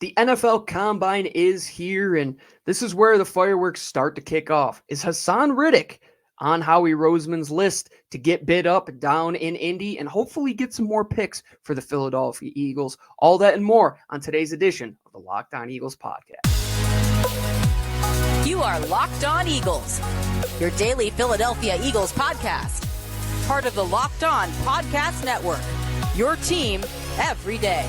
The NFL Combine is here, and this is where the fireworks start to kick off. Is Haason Reddick on Howie Roseman's list to get bid up down in Indy and hopefully get some more picks for the Philadelphia Eagles? All that and more on today's edition of the Locked On Eagles podcast. You are Locked On Eagles, your daily Philadelphia Eagles podcast. Part of the Locked On Podcast Network, your team every day.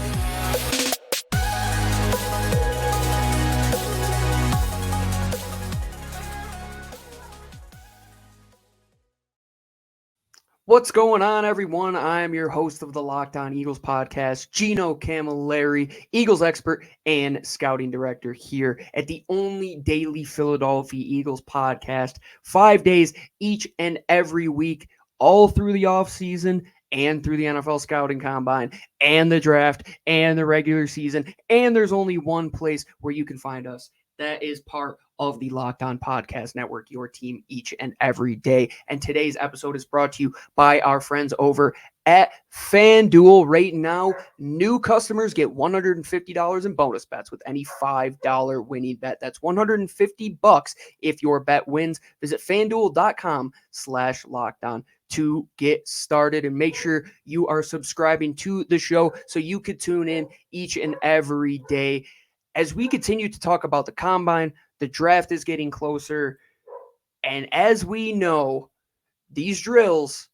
What's going on, everyone? I'm your host of the Locked On Eagles podcast, Gino Camilleri, Eagles expert and scouting director here at the only daily Philadelphia Eagles podcast, 5 days each and every week, all through the offseason and through the NFL scouting combine and the draft and the regular season. And there's only one place where you can find us. That is part of the Locked On Podcast Network, your team each and every day. And today's episode is brought to you by our friends over at FanDuel. Right now, new customers get $150 in bonus bets with any $5 winning bet. That's $150 if your bet wins. Visit FanDuel.com/LockedOn to get started, and make sure you are subscribing to the show so you could tune in each and every day. As we continue to talk about the combine, the draft is getting closer. And as we know, these drills,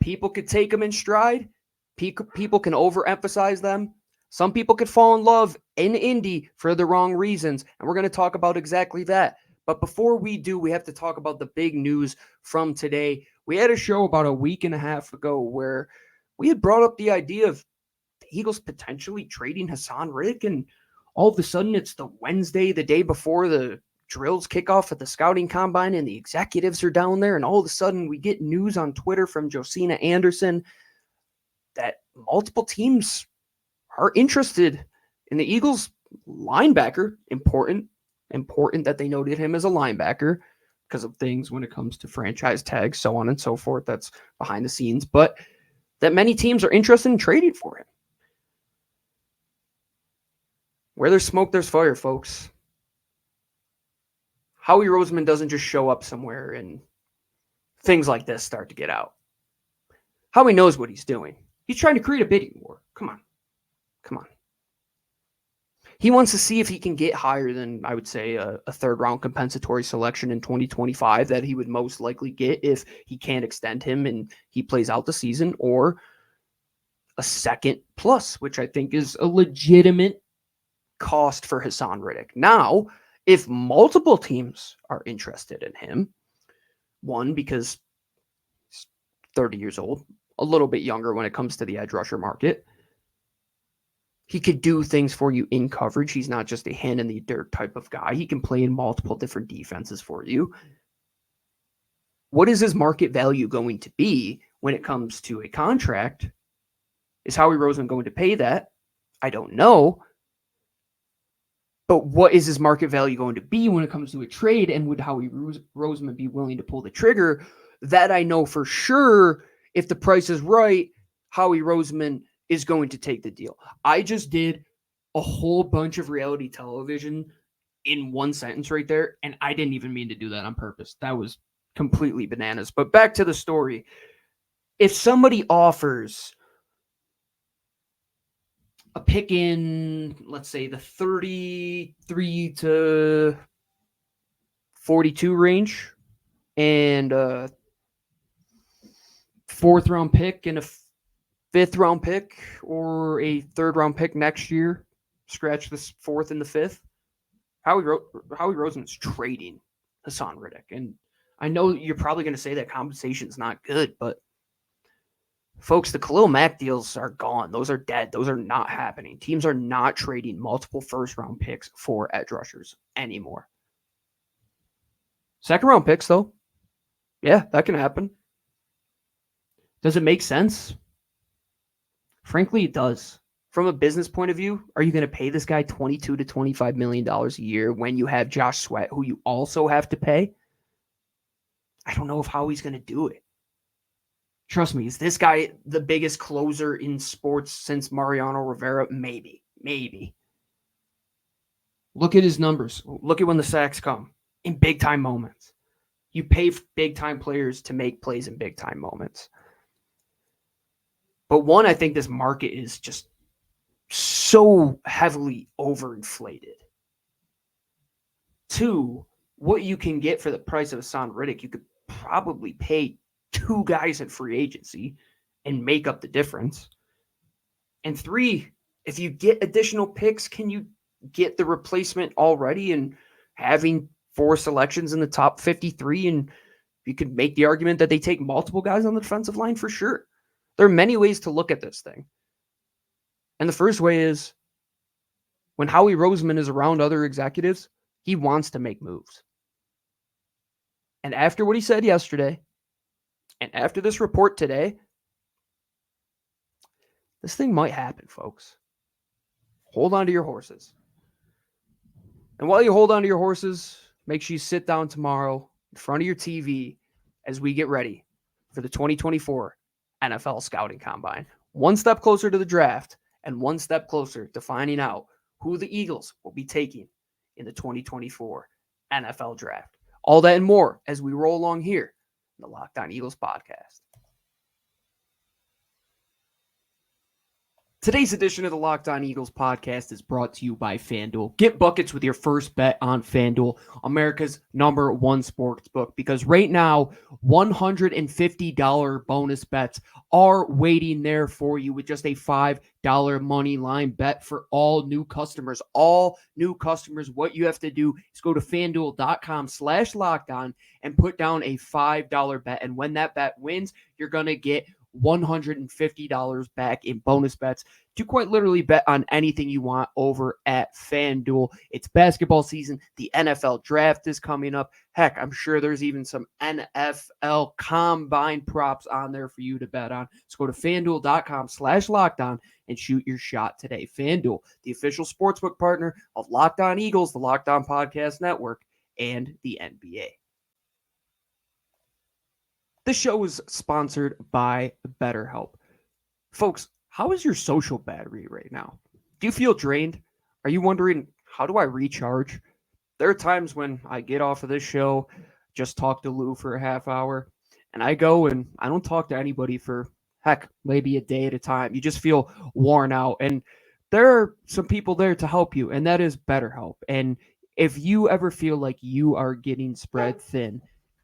people could take them in stride. People can overemphasize them. Some people could fall in love in Indy for the wrong reasons. And we're going to talk about exactly that. But before we do, we have to talk about the big news from today. We had a show about a week and a half ago where we had brought up the idea of the Eagles potentially trading Haason Reddick, and all of a sudden, it's the Wednesday, the day before the drills kick off at the scouting combine, and the executives are down there. And all of a sudden, we get news on Twitter from Josina Anderson that multiple teams are interested in the Eagles linebacker. Important that they noted him as a linebacker because of things when it comes to franchise tags, so on and so forth. That's behind the scenes. But that many teams are interested in trading for him. Where there's smoke, there's fire, folks. Howie Roseman doesn't just show up somewhere and things like this start to get out. Howie knows what he's doing. He's trying to create a bidding war. Come on. He wants to see if he can get higher than, I would say, a third-round compensatory selection in 2025 that he would most likely get if he can't extend him and he plays out the season, or a second plus, which I think is a legitimate cost for Haason Reddick. Now, if multiple teams are interested in him, one, because he's 30 years old, a little bit younger when it comes to the edge rusher market, he could do things for you in coverage. He's not just a hand in the dirt type of guy. He can play in multiple different defenses for you. What is his market value going to be when it comes to a contract? Is Howie Roseman going to pay that? I don't know. But what is his market value going to be when it comes to a trade? And would Howie Roseman be willing to pull the trigger? That I know for sure. If the price is right, Howie Roseman is going to take the deal. I just did a whole bunch of reality television in one sentence right there, and I didn't even mean to do that on purpose. That was completely bananas. But back to the story. If somebody offers a pick in, let's say, the 33 to 42 range, and a fourth round pick and a fifth round pick, or a third round pick next year, scratch this fourth and the fifth, Howie Roseman's trading Haason Reddick. And I know you're probably going to say that compensation's not good, but folks, the Khalil Mack deals are gone. Those are dead. Those are not happening. Teams are not trading multiple first-round picks for edge rushers anymore. Second-round picks, though, yeah, that can happen. Does it make sense? Frankly, it does. From a business point of view, are you going to pay this guy $22 to $25 million a year when you have Josh Sweat, who you also have to pay? I don't know if Howie's going to do it. Trust me, is this guy the biggest closer in sports since Mariano Rivera? Maybe. Look at his numbers. Look at when the sacks come in big time moments. You pay big time players to make plays in big time moments. But one, I think this market is just so heavily overinflated. Two, what you can get for the price of Haason Reddick, you could probably pay 2 guys in free agency and make up the difference. And 3, if you get additional picks, can you get the replacement already and having 4 selections in the top 53? And you could make the argument that they take multiple guys on the defensive line for sure. There are many ways to look at this thing. And the first way is when Howie Roseman is around other executives, he wants to make moves. And after what he said yesterday, and after this report today, this thing might happen, folks. Hold on to your horses. And while you hold on to your horses, make sure you sit down tomorrow in front of your TV as we get ready for the 2024 NFL Scouting Combine. One step closer to the draft and one step closer to finding out who the Eagles will be taking in the 2024 NFL Draft. All that and more as we roll along here in the Locked On Eagles podcast. Today's edition of the Locked On Eagles podcast is brought to you by FanDuel. Get buckets with your first bet on FanDuel, America's #1 sports book, because right now, $150 bonus bets are waiting there for you with just a $5 money line bet for all new customers. All new customers, what you have to do is go to FanDuel.com/lockedon and put down a $5 bet. And when that bet wins, you're going to get $150 back in bonus bets to quite literally bet on anything you want over at FanDuel. It's basketball season. The NFL draft is coming up. Heck, I'm sure there's even some NFL combine props on there for you to bet on. So go to FanDuel.com/lockedon and shoot your shot today. FanDuel, the official sportsbook partner of Locked On Eagles, the Locked On Podcast Network, and the NBA. This show is sponsored by BetterHelp. Folks, how is your social battery right now? Do you feel drained? Are you wondering, how do I recharge? There are times when I get off of this show, just talk to Lou for a half hour, and I go and I don't talk to anybody for, heck, maybe a day at a time. You just feel worn out. And there are some people there to help you, and that is BetterHelp. And if you ever feel like you are getting spread thin,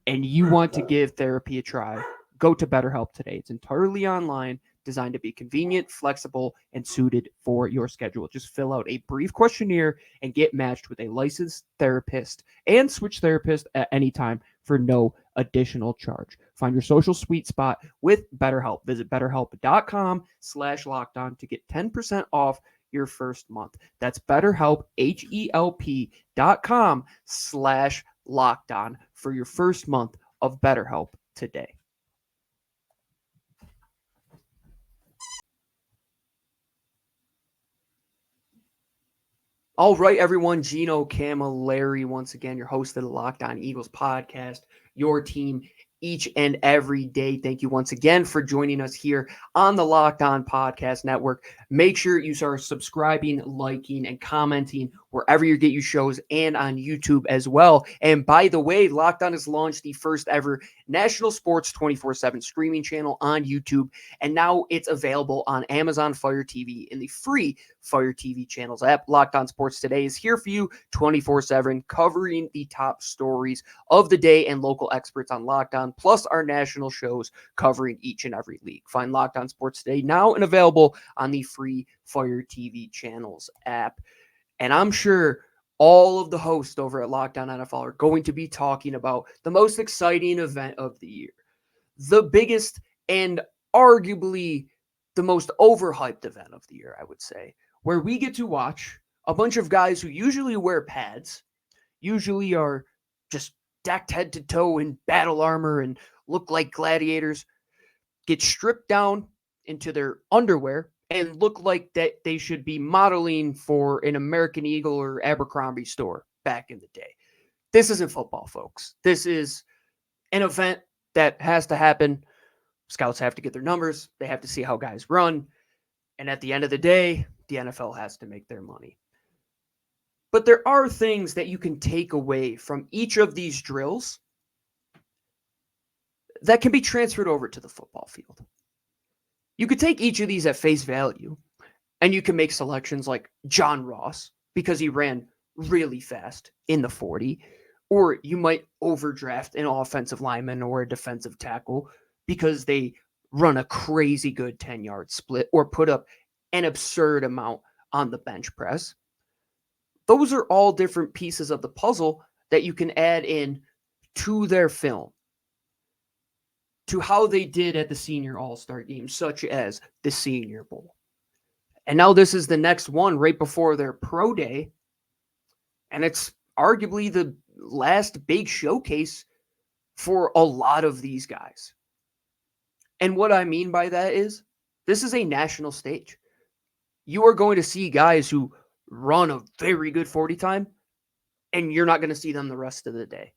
and you want to give therapy a try, go to BetterHelp today. It's entirely online, designed to be convenient, flexible, and suited for your schedule. Just fill out a brief questionnaire and get matched with a licensed therapist and switch therapist at any time for no additional charge. Find your social sweet spot with BetterHelp. Visit BetterHelp.com/lockedon to get 10% off your first month. That's BetterHelp, HELP.com/lockedon for your first month of BetterHelp today. All right, everyone. Gino Camilleri, once again, your host of the Locked On Eagles podcast, your team each and every day. Thank you once again for joining us here on the Locked On Podcast Network. Make sure you start subscribing, liking, and commenting wherever you get your shows and on YouTube as well. And by the way, Locked On has launched the first ever national sports 24/7 streaming channel on YouTube. And now it's available on Amazon Fire TV in the free Fire TV channels app. Locked On Sports Today is here for you 24/7, covering the top stories of the day and local experts on Locked On, plus our national shows covering each and every league. Find Locked On Sports Today now and available on the free Fire TV channels app. And I'm sure all of the hosts over at Locked On NFL are going to be talking about the most exciting event of the year, the biggest and arguably the most overhyped event of the year, I would say, where we get to watch a bunch of guys who usually wear pads, usually are just decked head to toe in battle armor and look like gladiators, get stripped down into their underwear and look like that they should be modeling for an American Eagle or Abercrombie store back in the day. This isn't football, folks. This is an event that has to happen. Scouts have to get their numbers. They have to see how guys run. And at the end of the day, the NFL has to make their money. But there are things that you can take away from each of these drills that can be transferred over to the football field. You could take each of these at face value, and you can make selections like John Ross because he ran really fast in the 40, or you might overdraft an offensive lineman or a defensive tackle because they run a crazy good 10-yard split or put up an absurd amount on the bench press. Those are all different pieces of the puzzle that you can add in to their film, to how they did at the senior all-star game, such as the Senior Bowl. And now this is the next one right before their pro day. And it's arguably the last big showcase for a lot of these guys. And what I mean by that is this is a national stage. You are going to see guys who run a very good 40 time, and you're not going to see them the rest of the day,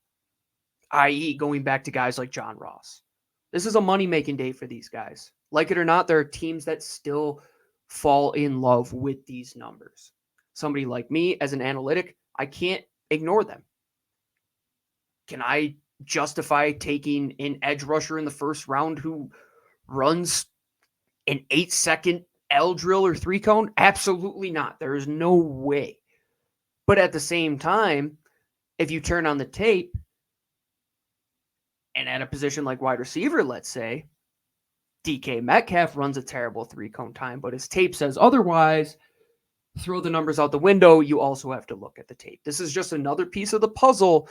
i.e. going back to guys like John Ross. This is a money-making day for these guys. Like it or not, there are teams that still fall in love with these numbers. Somebody like me, as an analytic, I can't ignore them. Can I justify taking an edge rusher in the first round who runs an 8-second L drill or 3-cone? Absolutely not. There is no way. But at the same time, if you turn on the tape and at a position like wide receiver, let's say, DK Metcalf runs a terrible 3-cone time, but his tape says otherwise, throw the numbers out the window. You also have to look at the tape. This is just another piece of the puzzle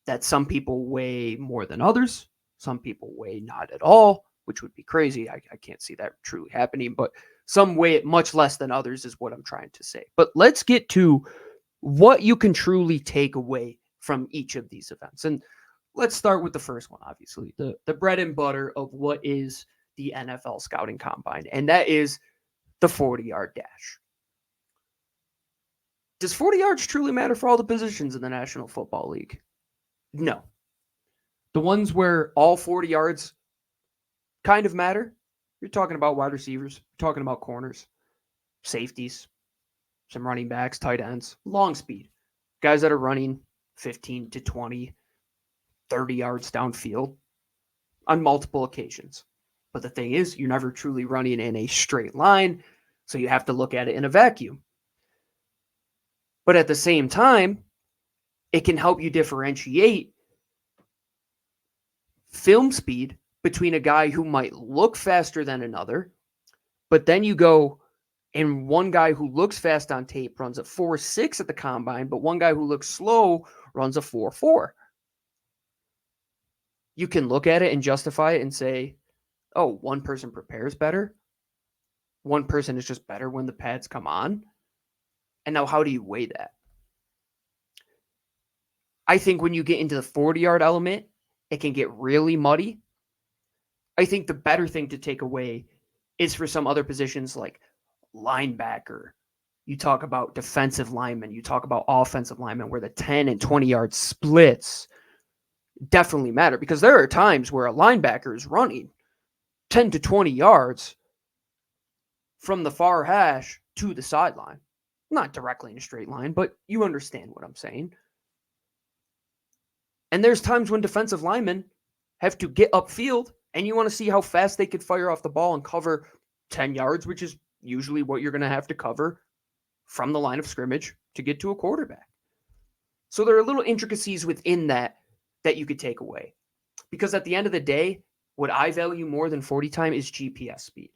that some people weigh more than others. Some people weigh not at all, which would be crazy. I can't see that truly happening, but some weigh it much less than others is what I'm trying to say. But let's get to what you can truly take away from each of these events. And let's start with the first one, obviously, the bread and butter of what is the NFL Scouting Combine, and that is the 40-yard dash. Does 40 yards truly matter for all the positions in the National Football League? No. The ones where all 40 yards kind of matter, you're talking about wide receivers, you're talking about corners, safeties, some running backs, tight ends, long speed, guys that are running 15 to 20, 30 yards downfield on multiple occasions. But the thing is, you're never truly running in a straight line, so you have to look at it in a vacuum. But at the same time, it can help you differentiate film speed between a guy who might look faster than another, but then you go and one guy who looks fast on tape runs a 4.6 at the combine, but one guy who looks slow runs a 4.4. You can look at it and justify it and say, oh, one person prepares better. One person is just better when the pads come on. And now how do you weigh that? I think when you get into the 40-yard element, it can get really muddy. I think the better thing to take away is for some other positions like linebacker. You talk about defensive linemen. You talk about offensive linemen where the 10 and 20-yard splits definitely matter, because there are times where a linebacker is running 10 to 20 yards from the far hash to the sideline. Not directly in a straight line, but you understand what I'm saying. And there's times when defensive linemen have to get upfield, and you want to see how fast they could fire off the ball and cover 10 yards, which is usually what you're going to have to cover from the line of scrimmage to get to a quarterback. So there are little intricacies within that you could take away. Because at the end of the day, what I value more than 40 time is GPS speed.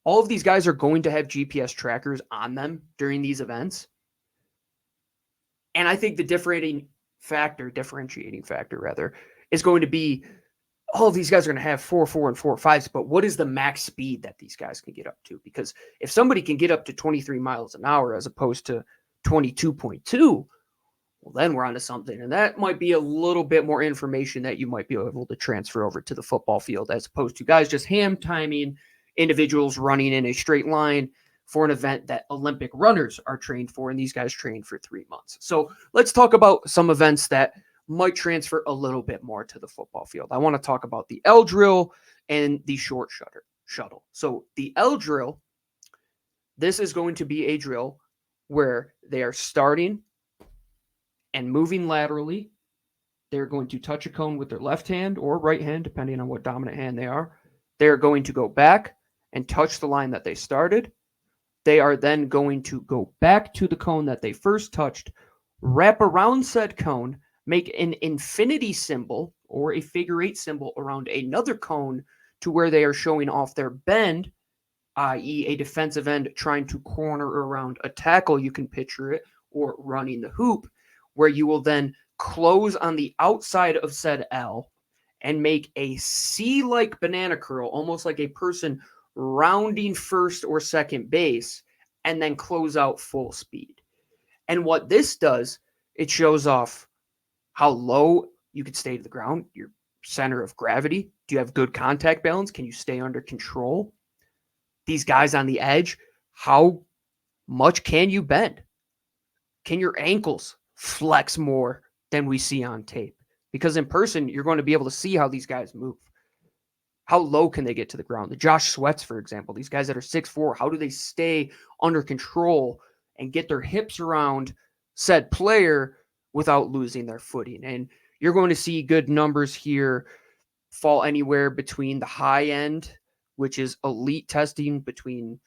All of these guys are going to have GPS trackers on them during these events. And I think the differentiating factor is going to be all of these guys are going to have 4.4 and 4.5s, but what is the max speed that these guys can get up to? Because if somebody can get up to 23 miles an hour as opposed to 22.2, well, then we're onto something. And that might be a little bit more information that you might be able to transfer over to the football field, as opposed to guys just ham timing individuals running in a straight line for an event that Olympic runners are trained for, and these guys train for 3 months. So let's talk about some events that might transfer a little bit more to the football field. I want to talk about the L drill and the short shuttle. So the L drill, this is going to be a drill where they are starting and moving laterally. They're going to touch a cone with their left hand or right hand, depending on what dominant hand they are. They're going to go back and touch the line that they started. They are then going to go back to the cone that they first touched, wrap around said cone, make an infinity symbol or a figure eight symbol around another cone to where they are showing off their bend, i.e., a defensive end trying to corner around a tackle. You can picture it, or running the hoop, where you will then close on the outside of said L and make a C-like banana curl, almost like a person rounding first or second base, and then close out full speed. And what this does, it shows off how low you can stay to the ground, your center of gravity. Do you have good contact balance? Can you stay under control? These guys on the edge, how much can you bend? Can your ankles flex more than we see on tape? Because in person, you're going to be able to see how these guys move. How low can they get to the ground? The Josh Sweats, for example, these guys that are 6'4", how do they stay under control and get their hips around said player without losing their footing? And you're going to see good numbers here fall anywhere between the high end, which is elite testing, between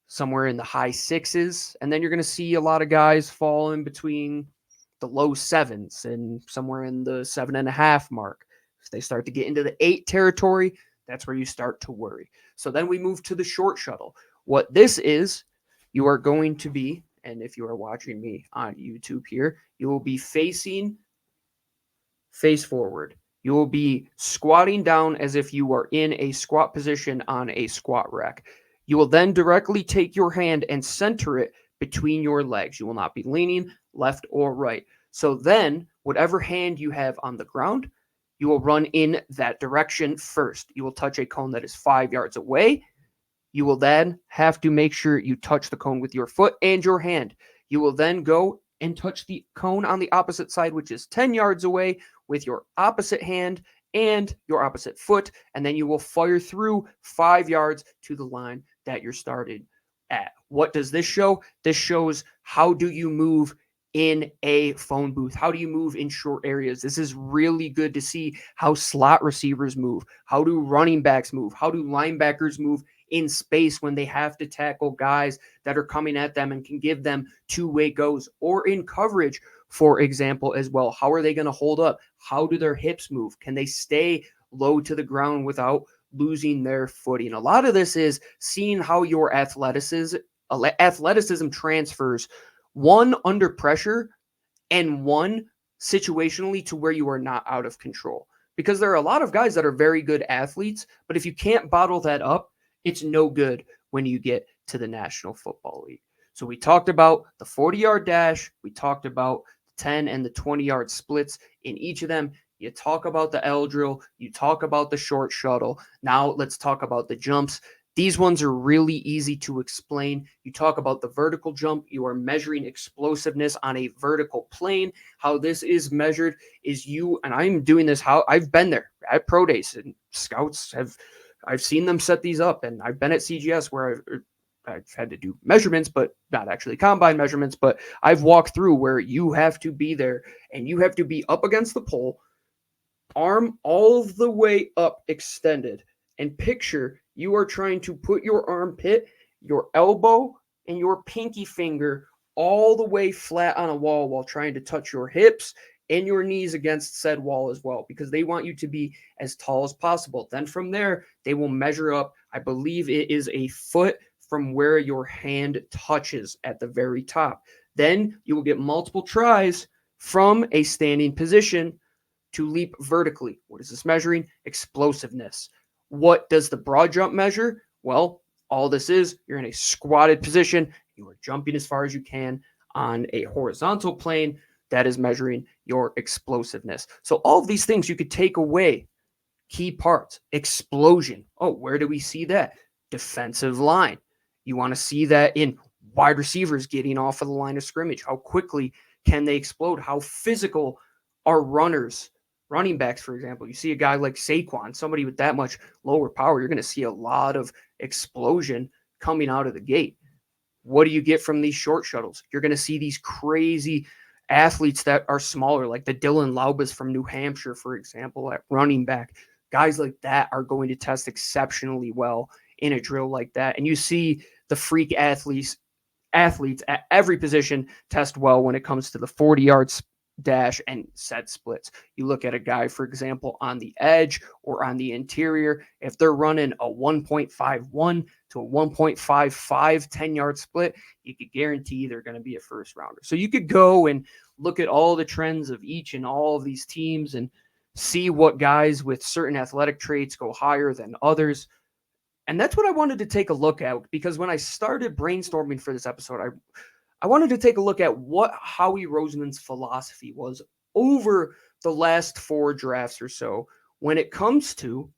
somewhere in the high sixes. And then you're going to see a lot of guys fall in between the low sevens and somewhere in the 7.5 mark. If they start to get into the 8 territory, that's where you start to worry. So then we move to the short shuttle. What this is, you are going to be, and if you are watching me on YouTube here, you will be facing face forward. You will be squatting down as if you are in a squat position on a squat rack. You will then directly take your hand and center it between your legs. You will not be leaning left or right. So then, whatever hand you have on the ground, you will run in that direction first. You will touch a cone that is 5 yards away. You will then have to make sure you touch the cone with your foot and your hand. You will then go and touch the cone on the opposite side, which is 10 yards away, with your opposite hand and your opposite foot, and then you will fire through 5 yards to the line that you're started at. What does this show? This shows how do you move in a phone booth? How do you move in short areas? This is really good to see how slot receivers move. How do running backs move? How do linebackers move in space when they have to tackle guys that are coming at them and can give them two-way goes, or in coverage, for example, as well. How are they going to hold up? How do their hips move? Can they stay low to the ground without losing their footing? A lot of this is seeing how your athleticism transfers, one under pressure and one situationally to where you are not out of control. Because there are a lot of guys that are very good athletes, but if you can't bottle that up, it's no good when you get to the National Football League. So we talked about the 40-yard dash. We talked about the 10 and the 20-yard splits in each of them. You talk about the L drill. You talk about the short shuttle. Now let's talk about the jumps. These ones are really easy to explain. You talk about the vertical jump. You are measuring explosiveness on a vertical plane. How this is measured is you, and I'm doing this, how I've been there at pro days, and scouts I've seen them set these up, and I've been at CGS where I've had to do measurements, but not actually combine measurements, but I've walked through where you have to be there and you have to be up against the pole, arm all the way up extended, and picture you are trying to put your armpit, your elbow, and your pinky finger all the way flat on a wall while trying to touch your hips and your knees against said wall as well, because they want you to be as tall as possible. Then from there, they will measure up, I believe it is a foot from where your hand touches at the very top. Then you will get multiple tries from a standing position to leap vertically. What is this measuring? Explosiveness. What does the broad jump measure? Well, all this is, you're in a squatted position. You are jumping as far as you can on a horizontal plane. That is measuring your explosiveness. So all of these things you could take away. Key parts, explosion. Oh, where do we see that? Defensive line. You want to see that in wide receivers getting off of the line of scrimmage. How quickly can they explode? How physical are runners? Running backs, for example. You see a guy like Saquon, somebody with that much lower power, you're going to see a lot of explosion coming out of the gate. What do you get from these short shuttles? You're going to see these crazy athletes that are smaller, like the Dylan Laubas from New Hampshire, for example, at running back. Guys like that are going to test exceptionally well in a drill like that. And you see the freak athletes at every position test well when it comes to the 40 yards dash and set splits. You look at a guy, for example, on the edge or on the interior, if they're running a 1.51 to a 1.55 10-yard split, you could guarantee they're going to be a first rounder. So you could go and look at all the trends of each and all of these teams and see what guys with certain athletic traits go higher than others. And that's what I wanted to take a look at, because when I started brainstorming for this episode, I wanted to take a look at what Howie Roseman's philosophy was over the last 4 drafts or so when it comes to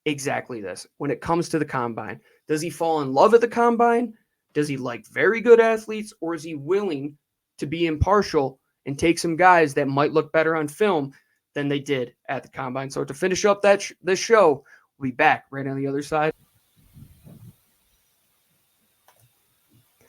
exactly this. When it comes to the combine, does he fall in love at the combine? Does he like very good athletes, or is he willing to be impartial and take some guys that might look better on film than they did at the combine? So to finish up this show, we'll be back right on the other side.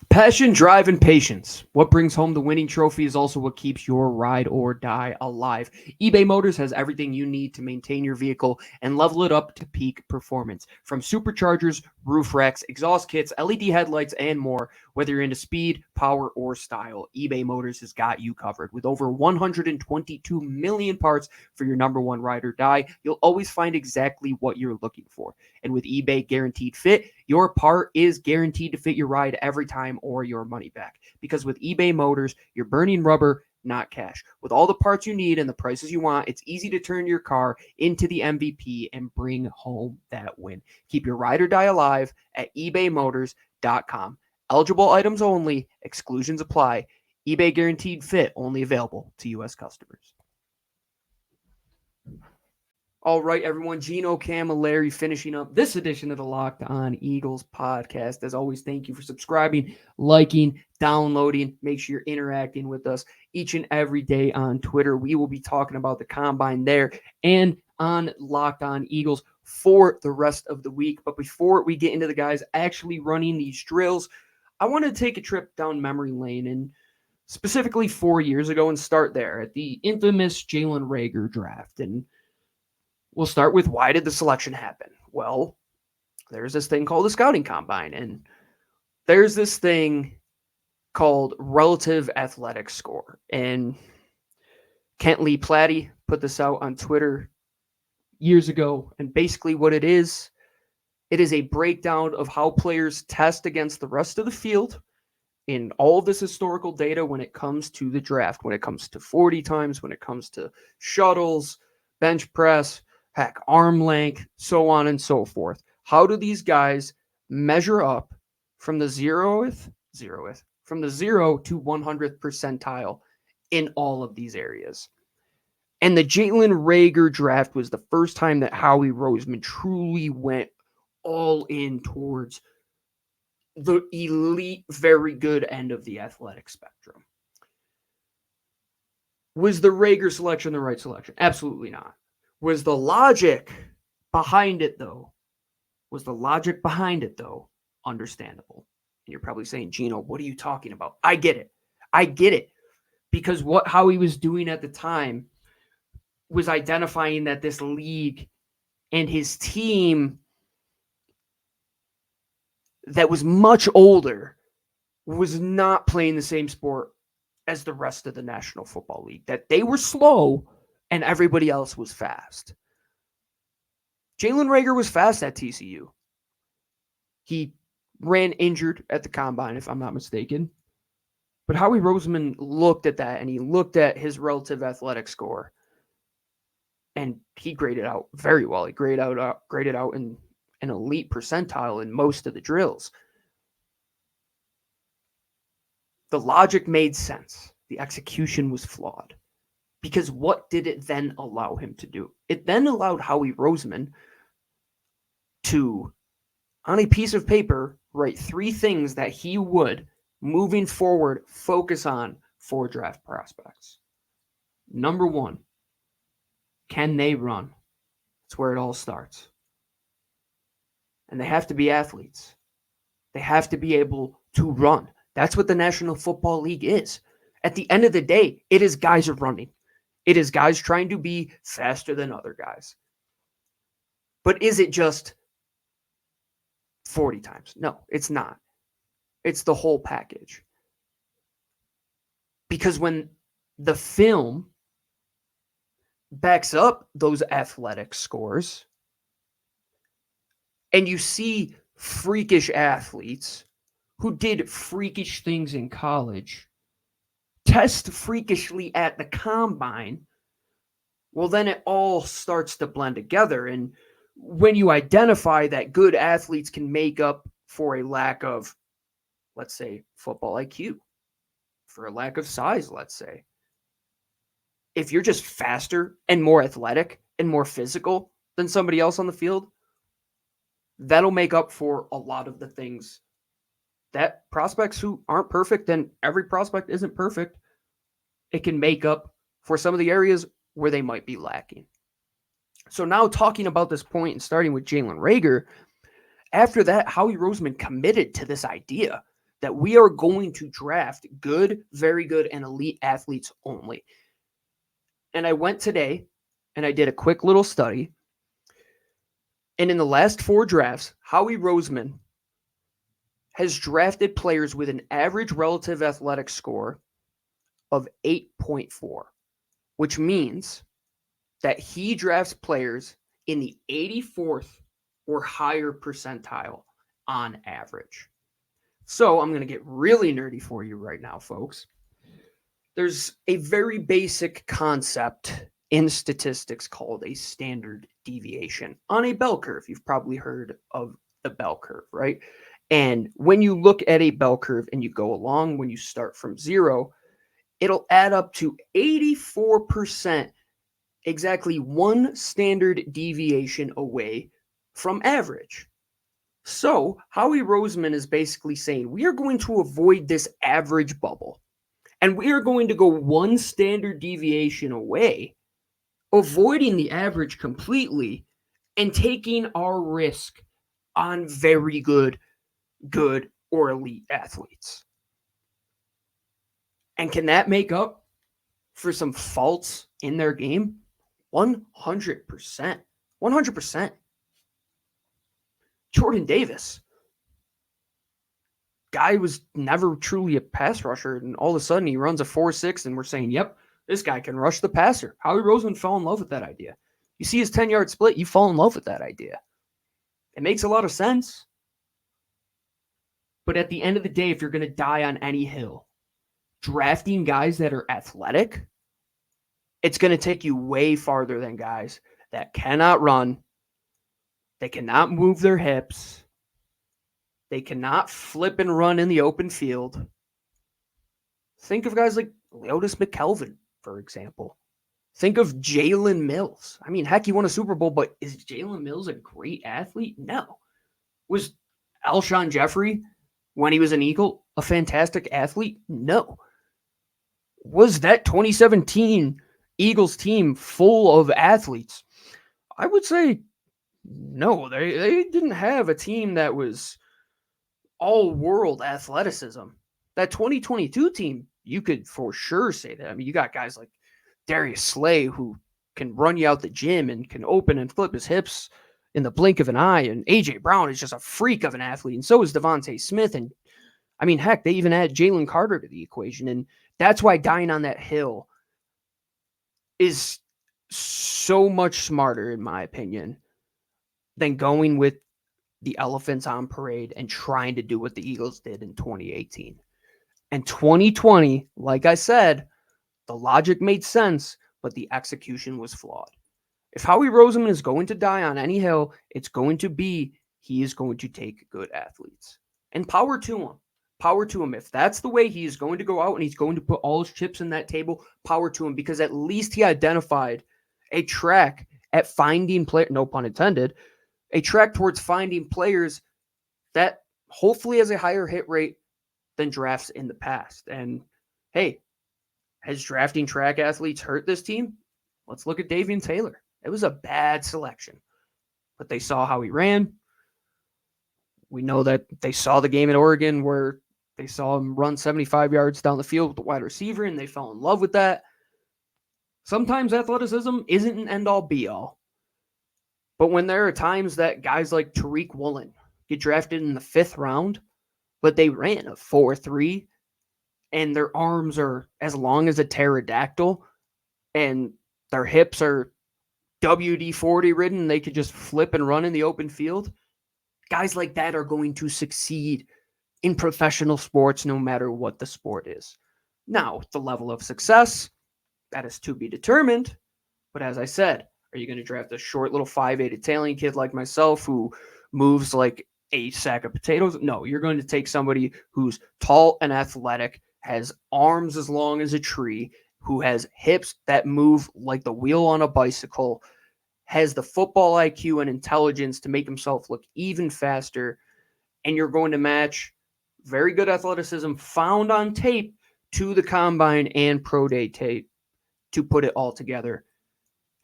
Passion, drive, and patience. What brings home the winning trophy is also what keeps your ride or die alive. eBay Motors has everything you need to maintain your vehicle and level it up to peak performance. From superchargers, roof racks, exhaust kits, LED headlights, and more. Whether you're into speed, power, or style, eBay Motors has got you covered. With over 122 million parts for your number one ride or die, you'll always find exactly what you're looking for. And with eBay Guaranteed Fit, your part is guaranteed to fit your ride every time or your money back. Because with eBay Motors, you're burning rubber, not cash. With all the parts you need and the prices you want, it's easy to turn your car into the MVP and bring home that win. Keep your ride or die alive at ebaymotors.com. Eligible items only, exclusions apply. eBay Guaranteed Fit only available to U.S. customers. All right, everyone. Gino Camilleri finishing up this edition of the Locked On Eagles podcast. As always, thank you for subscribing, liking, downloading. Make sure you're interacting with us each and every day on Twitter. We will be talking about the combine there and on Locked On Eagles for the rest of the week. But before we get into the guys actually running these drills, I want to take a trip down memory lane and specifically 4 years ago and start there at the infamous Jalen Reagor draft. And we'll start with, why did the selection happen? Well, there's this thing called the scouting combine, and there's this thing called relative athletic score. And Kent Lee Platty put this out on Twitter years ago. And basically what it is a breakdown of how players test against the rest of the field in all of this historical data when it comes to the draft, when it comes to 40 times, when it comes to shuttles, bench press, heck, arm length, so on and so forth. How do these guys measure up from the 0 to 100th percentile in all of these areas? And the Jalen Reagor draft was the first time that Howie Roseman truly went all in towards the elite, very good end of the athletic spectrum. Was the Reagor selection the right selection? Absolutely not. Was the logic behind it, though, understandable? And you're probably saying, Gino, what are you talking about? I get it. Because what Howie was doing at the time was identifying that this league and his team that was much older was not playing the same sport as the rest of the National Football League, that they were slow and everybody else was fast. Jalen Reagor was fast at TCU. He ran injured at the combine, if I'm not mistaken. But Howie Roseman looked at that, and he looked at his relative athletic score, and he graded out very well. He graded out in an elite percentile in most of the drills. The logic made sense. The execution was flawed. Because what did it then allow him to do? It then allowed Howie Roseman to, on a piece of paper, write 3 things that he would, moving forward, focus on for draft prospects. Number 1, can they run? That's where it all starts. And they have to be athletes. They have to be able to run. That's what the National Football League is. At the end of the day, it is guys running. It is guys trying to be faster than other guys. But is it just 40 times? No, it's not. It's the whole package. Because when the film backs up those athletic scores and you see freakish athletes who did freakish things in college test freakishly at the combine, well, then it all starts to blend together. And when you identify that good athletes can make up for a lack of, let's say, football IQ, for a lack of size, let's say, if you're just faster and more athletic and more physical than somebody else on the field, that'll make up for a lot of the things that prospects who aren't perfect, and every prospect isn't perfect, it can make up for some of the areas where they might be lacking. So now talking about this point and starting with Jalen Reagor, after that, Howie Roseman committed to this idea that we are going to draft good, very good, and elite athletes only. And I went today and I did a quick little study. And in the last 4 drafts, Howie Roseman has drafted players with an average relative athletic score of 8.4, which means that he drafts players in the 84th or higher percentile on average. So I'm going to get really nerdy for you right now, folks. There's a very basic concept in statistics called a standard deviation on a bell curve. You've probably heard of the bell curve, right? And when you look at a bell curve and you go along, when you start from 0, it'll add up to 84%, exactly 1 standard deviation away from average. So Howie Roseman is basically saying we are going to avoid this average bubble, and we are going to go 1 standard deviation away, avoiding the average completely and taking our risk on very good, or elite athletes. And can that make up for some faults in their game? 100%. 100%. Jordan Davis. Guy was never truly a pass rusher, and all of a sudden he runs a 4.6, and we're saying, yep, this guy can rush the passer. Howie Roseman fell in love with that idea. You see his 10-yard split, you fall in love with that idea. It makes a lot of sense. But at the end of the day, if you're going to die on any hill, drafting guys that are athletic, it's going to take you way farther than guys that cannot run, they cannot move their hips, they cannot flip and run in the open field. Think of guys like Leotis McKelvin, for example. Think of Jalen Mills. I mean, heck, he won a Super Bowl, but is Jalen Mills a great athlete? No. Was Alshon Jeffrey, when he was an Eagle, a fantastic athlete? No. Was that 2017 Eagles team full of athletes? I would say no. They didn't have a team that was all-world athleticism. That 2022 team, you could for sure say that. I mean, you got guys like Darius Slay who can run you out the gym and can open and flip his hips in the blink of an eye. And A.J. Brown is just a freak of an athlete. And so is Devontae Smith. And, I mean, heck, they even add Jalen Carter to the equation. And that's why dying on that hill is so much smarter, in my opinion, than going with the elephants on parade and trying to do what the Eagles did in 2018. And 2020, like I said, the logic made sense, but the execution was flawed. If Howie Roseman is going to die on any hill, it's going to be he is going to take good athletes. And power to him. Power to him. If that's the way he is going to go out and he's going to put all his chips in that table, power to him, because at least he identified a track at finding players, no pun intended, a track towards finding players that hopefully has a higher hit rate than drafts in the past. And hey, has drafting track athletes hurt this team? Let's look at Davian Taylor. It was a bad selection, but they saw how he ran. We know that they saw the game at Oregon where they saw him run 75 yards down the field with the wide receiver, and they fell in love with that. Sometimes athleticism isn't an end-all, be-all. But when there are times that guys like Tariq Woolen get drafted in the 5th round, but they ran a 4.3, and their arms are as long as a pterodactyl, and their hips are WD-40 ridden, they could just flip and run in the open field. Guys like that are going to succeed in professional sports no matter what the sport is. Now, the level of success, that is to be determined. But as I said, are you going to draft a short little 5'8" Italian kid like myself who moves like a sack of potatoes? No, you're going to take somebody who's tall and athletic, has arms as long as a tree, who has hips that move like the wheel on a bicycle, has the football IQ and intelligence to make himself look even faster, and you're going to match very good athleticism found on tape to the combine and pro day tape to put it all together.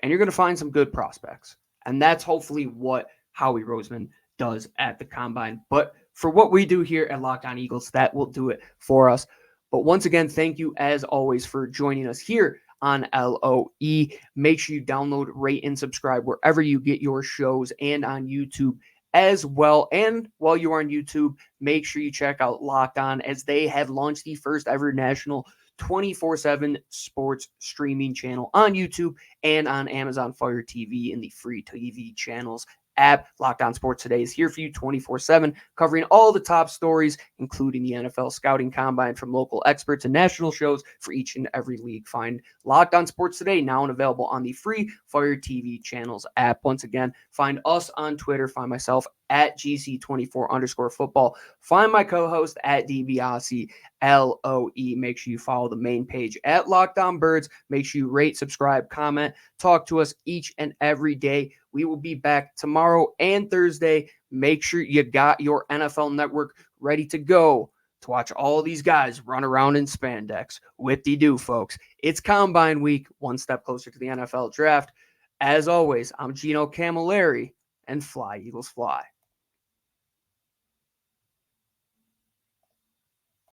And you're going to find some good prospects. And that's hopefully what Howie Roseman does at the combine. But for what we do here at Locked On Eagles, that will do it for us. But once again, thank you as always for joining us here on LOE. Make sure you download, rate, and subscribe wherever you get your shows and on YouTube as well. And while you are on YouTube, make sure you check out Locked On as they have launched the first ever national 24/7 sports streaming channel on YouTube and on Amazon Fire TV in the free TV channels app. Locked On Sports Today is here for you 24/7, covering all the top stories, including the NFL scouting combine from local experts and national shows for each and every league. Find Locked On Sports Today now and available on the free Fire TV channels app. Once again, find us on Twitter. Find myself at GC24_football. Find my co-host at DiBiase LOE. Make sure you follow the main page at Locked On Birds. Make sure you rate, subscribe, comment, talk to us each and every day. We will be back tomorrow and Thursday. Make sure you got your NFL Network ready to go to watch all these guys run around in spandex. Whip-de-doo, folks. It's Combine Week, one step closer to the NFL Draft. As always, I'm Gino Camilleri, and fly, Eagles, fly.